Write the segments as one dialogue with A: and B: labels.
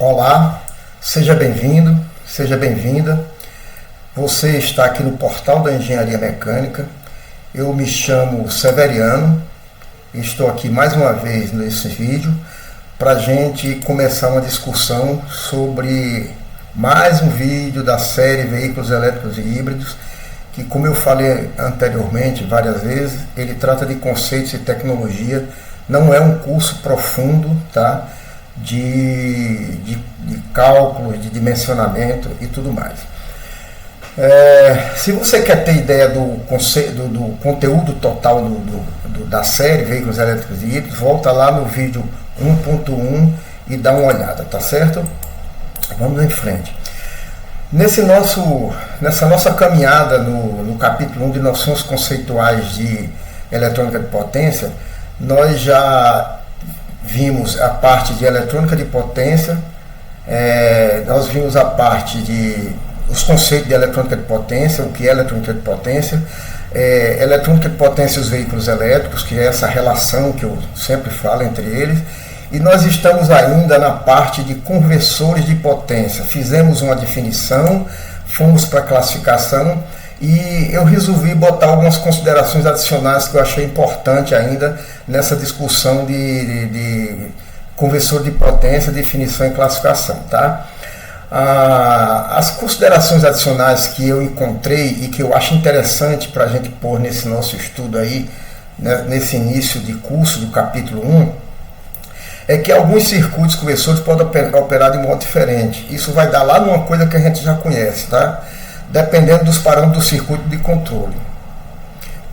A: Olá, seja bem-vindo, seja bem-vinda. Você está aqui no portal da Engenharia Mecânica. Eu me chamo Severiano e estou aqui mais uma vez nesse vídeo para a gente começar uma discussão sobre mais um vídeo da série Veículos Elétricos e Híbridos, que, como eu falei anteriormente várias vezes, ele trata de conceitos e tecnologia. Não é um curso profundo, tá? De cálculos, de dimensionamento e tudo mais. Se você quer ter ideia do conteúdo total da série Veículos Elétricos e Híbridos, volta lá no vídeo 1.1 e dá uma olhada, tá certo? Vamos em frente. Nessa nossa caminhada no capítulo 1 de noções conceituais de eletrônica de potência, nós já vimos a parte de eletrônica de potência, nós vimos a parte de os conceitos de eletrônica de potência, o que é eletrônica de potência, eletrônica de potência e os veículos elétricos, que é essa relação que eu sempre falo entre eles, e nós estamos ainda na parte de conversores de potência. Fizemos uma definição, fomos para a classificação, e eu resolvi botar algumas considerações adicionais que eu achei importante ainda nessa discussão de conversor de potência, definição e classificação, tá? As considerações adicionais que eu encontrei e que eu acho interessante para a gente pôr nesse nosso estudo aí, né, nesse início de curso do capítulo 1, é que alguns circuitos conversores podem operar de modo diferente. Isso vai dar lá numa coisa que a gente já conhece, tá? Dependendo dos parâmetros do circuito de controle.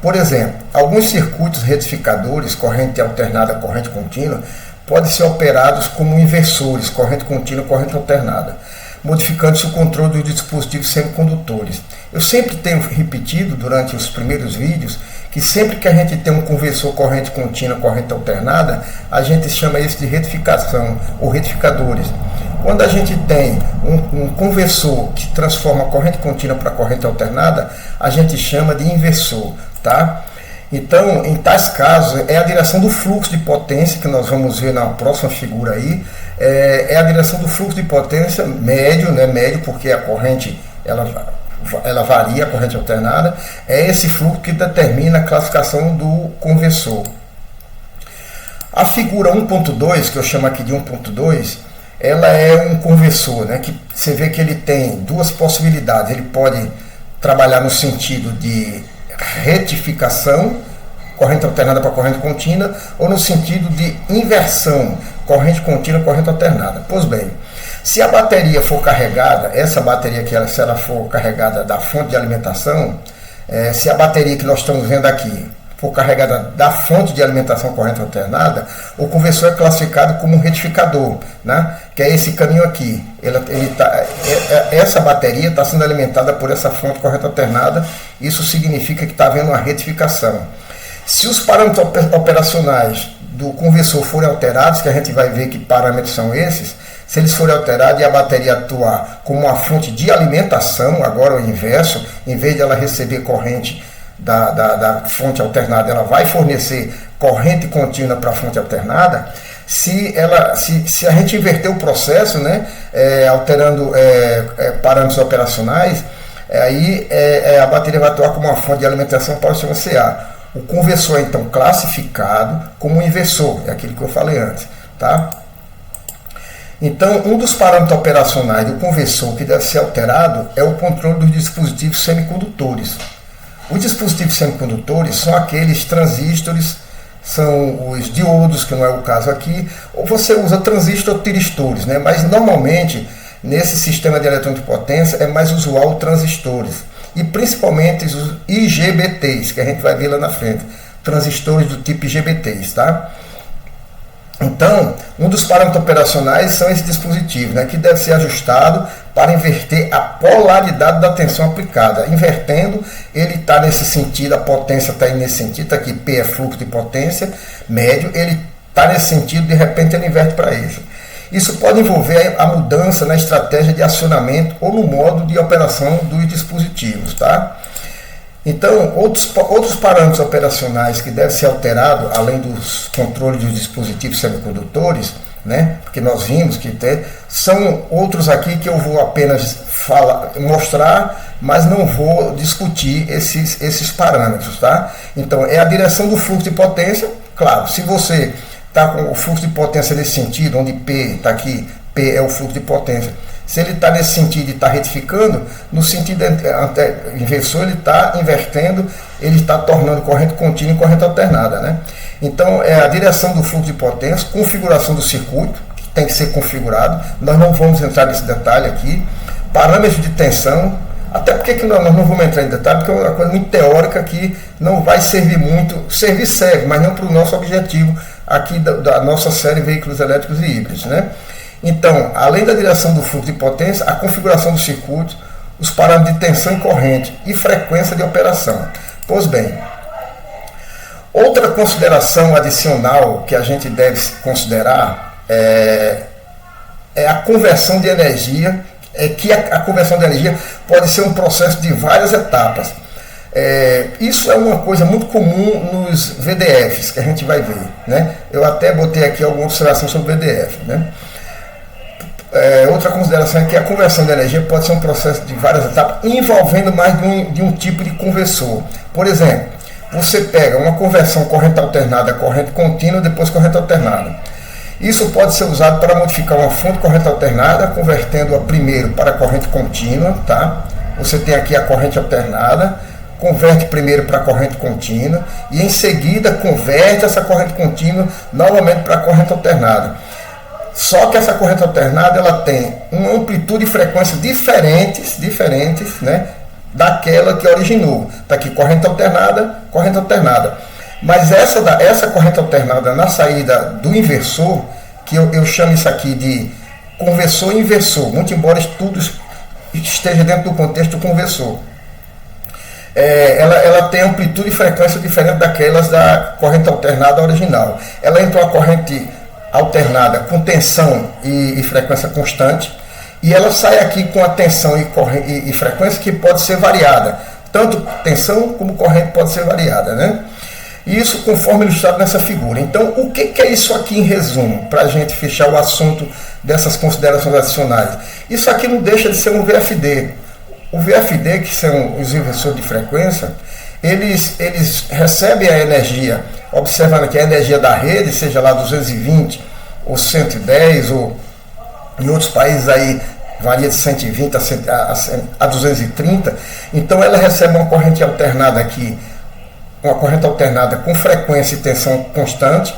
A: Por exemplo, alguns circuitos retificadores, corrente alternada, corrente contínua, podem ser operados como inversores, corrente contínua, corrente alternada, modificando-se o controle dos dispositivos semicondutores. Eu sempre tenho repetido durante os primeiros vídeos que sempre que a gente tem um conversor corrente contínua, corrente alternada, a gente chama isso de retificação ou retificadores. Quando a gente tem um conversor que transforma a corrente contínua para corrente alternada, a gente chama de inversor, tá? Então, em tais casos, é a direção do fluxo de potência, que nós vamos ver na próxima figura aí, é a direção do fluxo de potência médio, né? Médio porque a corrente ela varia, a corrente alternada, é esse fluxo que determina a classificação do conversor. A figura 1.2, que eu chamo aqui de 1.2, ela é um conversor, né, que você vê que ele tem duas possibilidades. Ele pode trabalhar no sentido de retificação, corrente alternada para corrente contínua, ou no sentido de inversão, corrente contínua, corrente alternada. Pois bem, se a bateria for carregada, essa bateria aqui, se ela for carregada da fonte de alimentação, se a bateria que nós estamos vendo aqui for carregada da fonte de alimentação corrente alternada, o conversor é classificado como um retificador, né? Que é esse caminho aqui. Essa bateria está sendo alimentada por essa fonte corrente alternada, isso significa que está havendo uma retificação. Se os parâmetros operacionais do conversor forem alterados, que a gente vai ver que parâmetros são esses, se eles forem alterados e a bateria atuar como uma fonte de alimentação, agora o inverso, em vez de ela receber corrente da fonte alternada, ela vai fornecer corrente contínua para a fonte alternada. Se a gente inverter o processo, né, alterando parâmetros operacionais, aí a bateria vai atuar como uma fonte de alimentação para o sistema CA. O conversor é então classificado como um inversor, é aquilo que eu falei antes, tá? Então, um dos parâmetros operacionais do conversor que deve ser alterado é o controle dos dispositivos semicondutores. Os dispositivos semicondutores são aqueles transistores, são os diodos, que não é o caso aqui, ou você usa transistor ou tiristores, né? Mas normalmente nesse sistema de eletrônica de potência é mais usual transistores, e principalmente os IGBTs, que a gente vai ver lá na frente, transistores do tipo IGBTs, tá? Então, um dos parâmetros operacionais são esses dispositivos, né, que deve ser ajustado para inverter a polaridade da tensão aplicada. Invertendo, ele está nesse sentido, a potência está nesse sentido, está aqui P é fluxo de potência médio, ele está nesse sentido, de repente ele inverte para esse. Isso pode envolver a mudança na estratégia de acionamento ou no modo de operação dos dispositivos, tá? Então, outros parâmetros operacionais que devem ser alterados, além dos controles dos dispositivos semicondutores, né? Porque nós vimos que são outros aqui que eu vou apenas mostrar, mas não vou discutir esses parâmetros, tá? Então, é a direção do fluxo de potência. Claro, se você está com o fluxo de potência nesse sentido, onde P está aqui, P é o fluxo de potência. Se ele está nesse sentido e está retificando, no sentido inversor, ele está invertendo, ele está tornando corrente contínua em corrente alternada, né? Então, é a direção do fluxo de potência, configuração do circuito, que tem que ser configurado. Nós não vamos entrar nesse detalhe aqui. Parâmetros de tensão, até porque que nós não vamos entrar em detalhe, porque é uma coisa muito teórica que não vai servir muito. Serve, mas não para o nosso objetivo aqui da nossa série Veículos Elétricos e Híbridos, né? Então, além da direção do fluxo de potência, a configuração do circuito, os parâmetros de tensão e corrente e frequência de operação. Pois bem, outra consideração adicional que a gente deve considerar é a conversão de energia, que a conversão de energia pode ser um processo de várias etapas. Isso é uma coisa muito comum nos VDFs, que a gente vai ver, né? Eu até botei aqui alguma observação sobre o VDF, né? Outra consideração é que a conversão de energia pode ser um processo de várias etapas, envolvendo mais de um tipo de conversor. Por exemplo, você pega uma conversão corrente alternada a corrente contínua, depois corrente alternada. Isso pode ser usado para modificar uma fonte de corrente alternada, convertendo-a primeiro para a corrente contínua, tá? Você tem aqui a corrente alternada, converte primeiro para a corrente contínua e em seguida converte essa corrente contínua novamente para a corrente alternada. Só que essa corrente alternada ela tem uma amplitude e frequência diferentes, né, daquela que originou. Está aqui corrente alternada. Mas essa corrente alternada na saída do inversor, que eu chamo isso aqui de conversor e inversor, muito embora tudo esteja dentro do contexto do conversor. Ela tem amplitude e frequência diferente daquelas da corrente alternada original. Ela entra uma corrente alternada com tensão e frequência constante, e ela sai aqui com a tensão e frequência que pode ser variada. Tanto tensão como corrente pode ser variada, né? Isso conforme ilustrado nessa figura. Então, o que é isso aqui em resumo, para a gente fechar o assunto dessas considerações adicionais? Isso aqui não deixa de ser um VFD. O VFD, que são os inversores de frequência, eles recebem a energia, observando que a energia da rede, seja lá 220 ou 110, ou em outros países aí varia de 120 a 230, então ela recebe uma corrente alternada aqui, uma corrente alternada com frequência e tensão constante,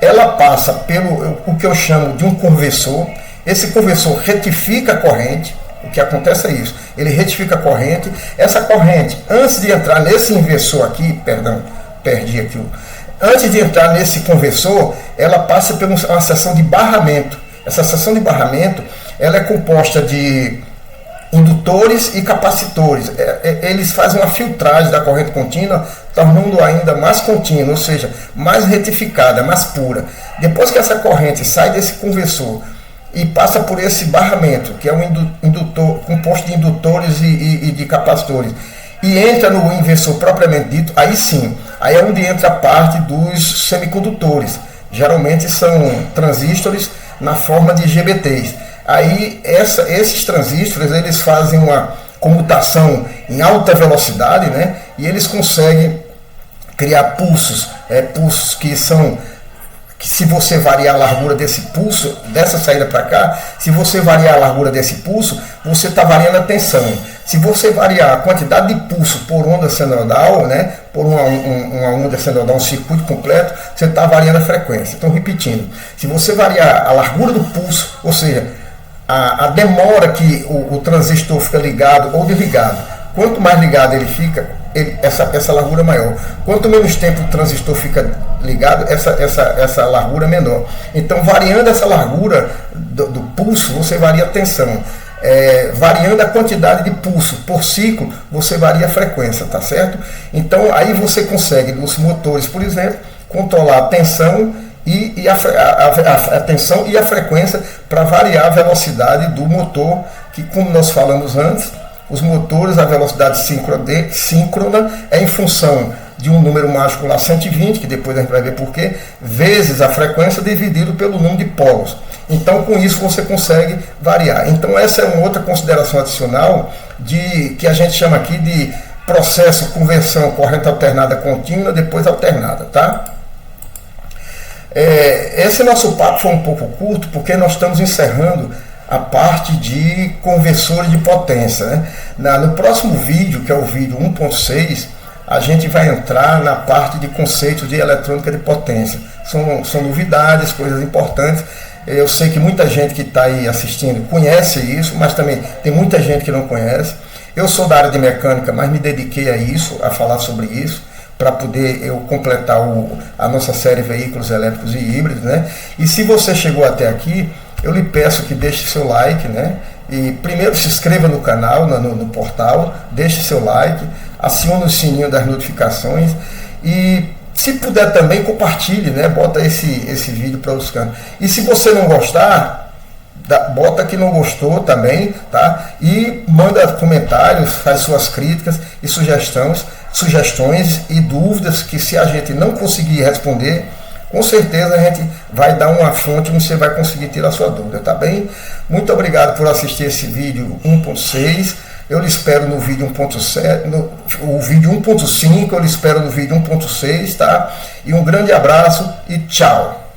A: ela passa pelo o que eu chamo de um conversor, esse conversor retifica a corrente. O que acontece é isso, ele retifica a corrente, essa corrente, antes de entrar nesse inversor aqui, antes de entrar nesse conversor, ela passa por uma seção de barramento. Essa seção de barramento, ela é composta de indutores e capacitores. Eles fazem uma filtragem da corrente contínua, tornando ainda mais contínua, ou seja, mais retificada, mais pura. Depois que essa corrente sai desse conversor e passa por esse barramento, que é um indutor composto de indutores e de capacitores, e entra no inversor propriamente dito, aí sim, aí é onde entra a parte dos semicondutores. Geralmente são transistores na forma de GBTs. Aí esses transistores eles fazem uma comutação em alta velocidade, né? E eles conseguem criar pulsos que se você variar a largura desse pulso, dessa saída para cá, se você variar a largura desse pulso, você está variando a tensão. Se você variar a quantidade de pulso por onda senoidal, né, por uma onda senoidal, um circuito completo, você está variando a frequência. Então, repetindo, se você variar a largura do pulso, ou seja, a demora que o transistor fica ligado ou desligado, quanto mais ligado ele fica, essa largura é maior. Quanto menos tempo o transistor fica ligado, essa largura é menor. Então, variando essa largura do pulso, você varia a tensão. Variando a quantidade de pulso por ciclo, você varia a frequência, tá certo? Então, aí você consegue, nos motores, por exemplo, controlar a tensão e a tensão e a frequência para variar a velocidade do motor, que, como nós falamos antes, os motores, a velocidade síncrona é em função de um número mágico lá 120, que depois a gente vai ver porquê, vezes a frequência dividido pelo número de polos. Então, com isso, você consegue variar. Então, essa é uma outra consideração adicional que a gente chama aqui de processo conversão corrente alternada contínua, depois alternada, tá? Esse nosso papo foi um pouco curto, porque nós estamos encerrando a parte de conversores de potência, né? No próximo vídeo, que é o vídeo 1.6, a gente vai entrar na parte de conceitos de eletrônica de potência. São novidades, coisas importantes. Eu sei que muita gente que está aí assistindo conhece isso, mas também tem muita gente que não conhece. Eu sou da área de mecânica, mas me dediquei a isso, a falar sobre isso, para poder eu completar a nossa série Veículos Elétricos e Híbridos, né? E se você chegou até aqui, eu lhe peço que deixe seu like, né? E primeiro se inscreva no canal, no portal, deixe seu like, acione o sininho das notificações e, se puder também, compartilhe, né? Bota esse vídeo para os cantos. E se você não gostar, bota que não gostou também, tá? E manda comentários, faz suas críticas e sugestões e dúvidas que, se a gente não conseguir responder, com certeza a gente vai dar uma fonte onde você vai conseguir tirar a sua dúvida, tá bem? Muito obrigado por assistir esse vídeo 1.6. Eu lhe espero no vídeo 1.7, o vídeo 1.5, eu lhe espero no vídeo 1.6, tá? E um grande abraço e tchau!